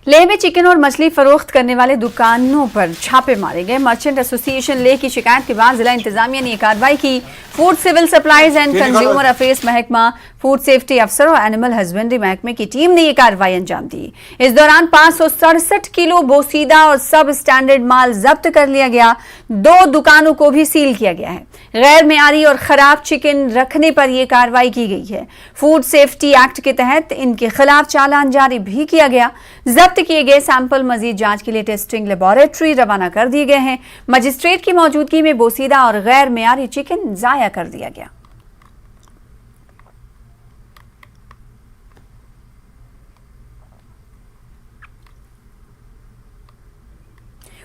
लेह में चिकन और मछली फरोख्त करने वाले दुकानों पर छापे मारे गए। मर्चेंट एसोसिएशन लेह की शिकायत के बाद जिला इंतजामिया ने कार्रवाई की। Food civil supplies and consumer affairs महकमा, फूड सेफ्टी अफसर और एनिमल हस्बेंड्री महकमे की टीम ने यह कार्रवाई अंजाम दी। इस दौरान 567 किलो बोसीदा और सब स्टैंडर्ड माल जब्त कर लिया गया। 2 दुकानों को भी सील किया गया है। गैर मियारी और खराब चिकन रखने पर यह कार्रवाई की गई है। फूड सेफ्टी एक्ट के तहत इनके खिलाफ चालान जारी भी किया गया। जब्त किए गए सैंपल मजीद जांच के लिए टेस्टिंग लेबोरेटरी रवाना कर दिए गए हैं। मजिस्ट्रेट की मौजूदगी में बोसीदा और गैर मियारी चिकन जाया कर दिया गया।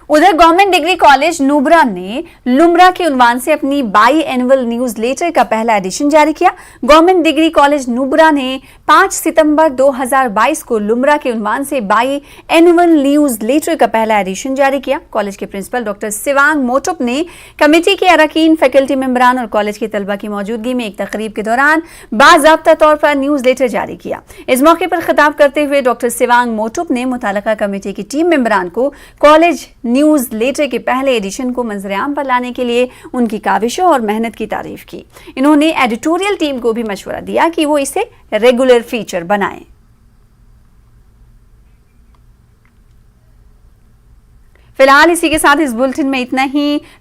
उधर गवर्नमेंट डिग्री कॉलेज नुब्रा ने लुम्रा के उन्वान से अपनी बाई एनुअल न्यूज लेटर का पहला एडिशन जारी किया। गवर्नमेंट डिग्री कॉलेज नुब्रा ने 5 सितंबर 2022 को लुम्रा के उन्वान से बाई एनुअल न्यूज लेटर का पहला एडिशन जारी किया। कॉलेज के प्रिंसिपल डॉक्टर सिवांग मोटुप ने कमेटी के अरकान, फैकल्टी मेंबरान और कॉलेज के तलबा की मौजूदगी में एक तकरीब के दौरान बाज़ाब्ता तौर पर न्यूज लेटर जारी किया। इस मौके पर खिताब करते हुए डॉक्टर सिवांग मोटुप ने मुतालिका कमेटी की टीम मेंबरान को कॉलेज न्यूज लेटर के पहले एडिशन को मंजरेआम पर लाने के लिए उनकी काविशों और मेहनत की तारीफ की। इन्होंने एडिटोरियल टीम को भी मशवरा दिया कि वो इसे रेगुलर फीचर बनाएं। फिलहाल इसी के साथ इस बुलेटिन में इतना ही।